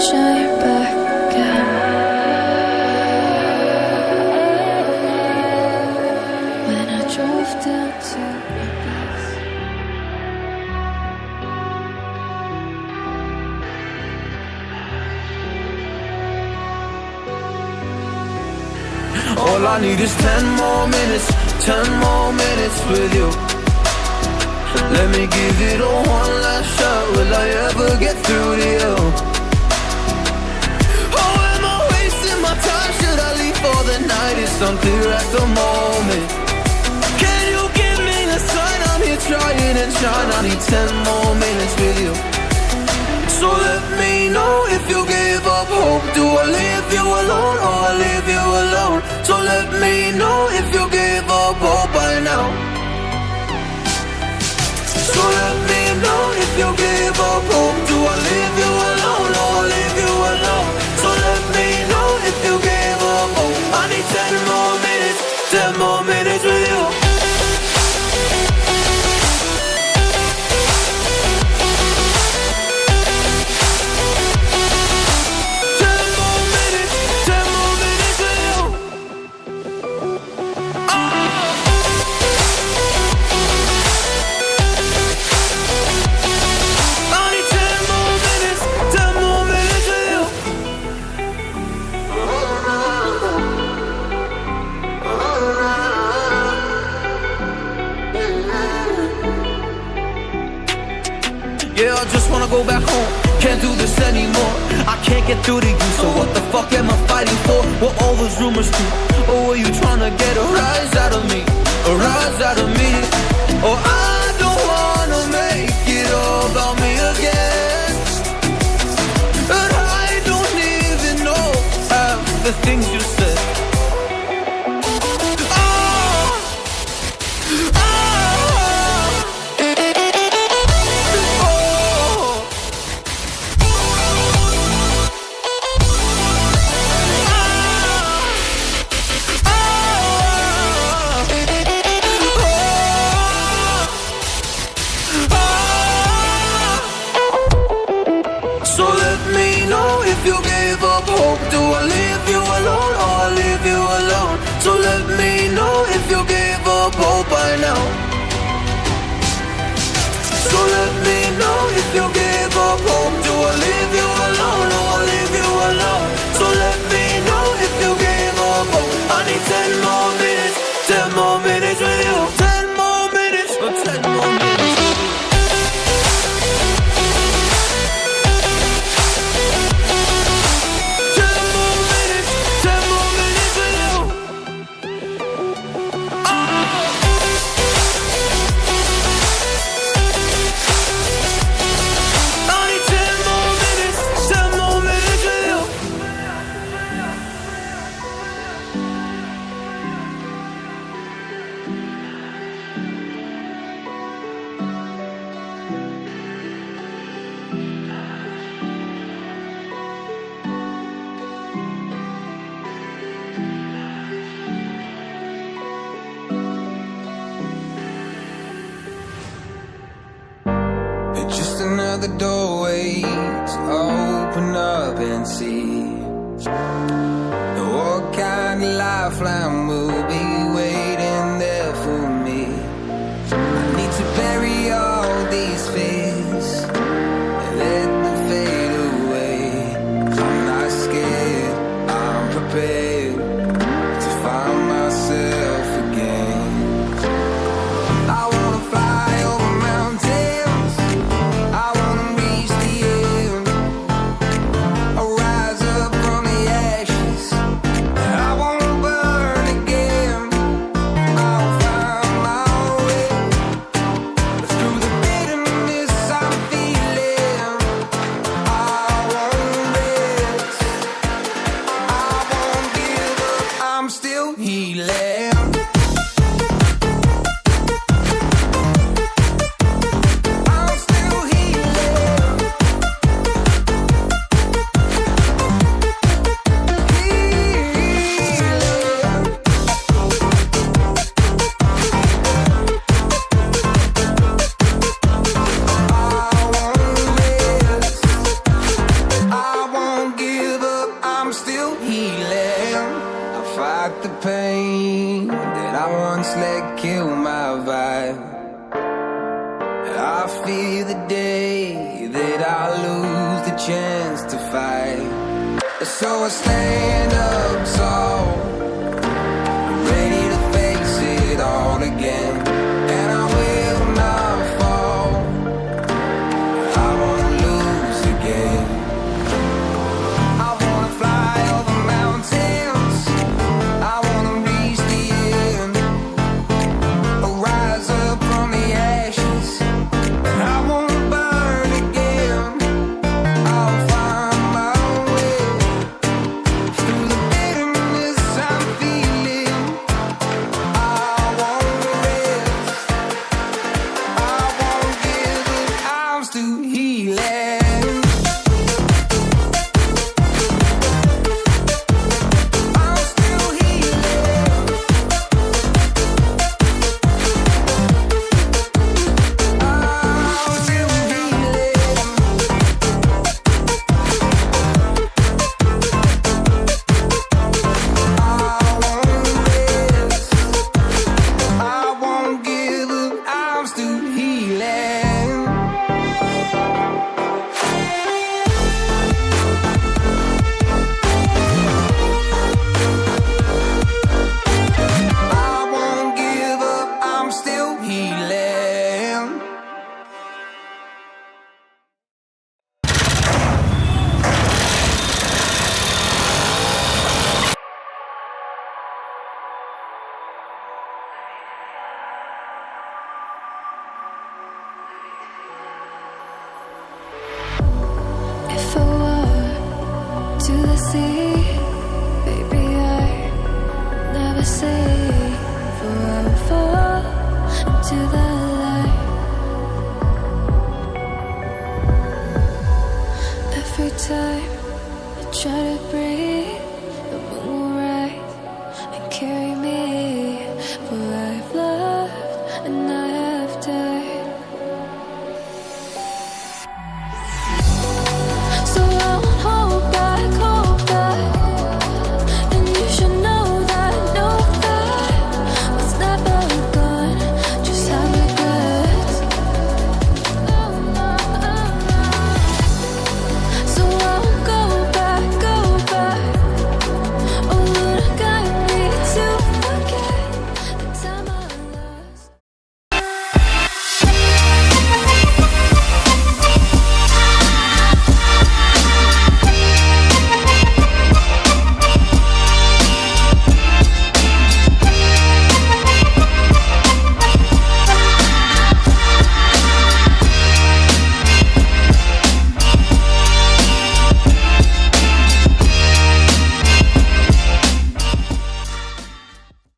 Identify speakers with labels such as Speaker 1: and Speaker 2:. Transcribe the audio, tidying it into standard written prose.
Speaker 1: sunshine back again. When I drove down to my bus.
Speaker 2: All I need is 10 more minutes, 10 more minutes with you. Let me give it a one last shot. Will I ever get through to you? Oh, am I wasting my time? Should I leave for the night? It's unclear at the moment. Can you give me a sign? I'm here trying and trying. I need 10 more minutes with you. So let me know if you give up hope. Do I leave you alone or I leave you alone? So let me know if you give up hope by now. So let me know if you give up hope. Do I leave you alone or I leave you alone? So let me know if you give up hope. I need 10 more minutes, 10 more minutes with you. Yeah, I just wanna go back home. Can't do this anymore. I can't get through to you, so what the fuck am I fighting for? What all those rumors do? Or were you trying to get a rise out of me? A rise out of me? Or I don't wanna make it all about me again. And I don't even know half the things you said. Do I leave you alone or I leave you alone? So let me know if you give up hope by now. So let me know if you give up hope. Do I leave you alone or I leave you alone? So let me know if you give up hope. I need 10 more minutes, 10 more minutes with you. 10 more minutes, or 10 more minutes.
Speaker 3: Another doorway to open up and see what kind of lifeline will be waiting there for me. I need to bury all these fears and let them fade away. I'm not scared, I'm prepared to find myself again. I wanna fly over mountains, I wanna reach the end. I'll rise up from the ashes, I wanna burn again. I fear the day that I lose the chance to fight. So I stand up tall, ready to face it all again. And I will not fall, I won't lose again. I wanna fly over mountains, I wanna reach the end, rise up from the ashes, and I won't burn again. I'll find my way through the bitterness I'm feeling. I won't rest, I won't give up, I'm still healing. I'm still healing. I'm still healing. I won't rest, I won't give up, I'm still healing. I won't give up, I'm still healing.
Speaker 1: If I were to the sea, baby, I'd never say forever. Into the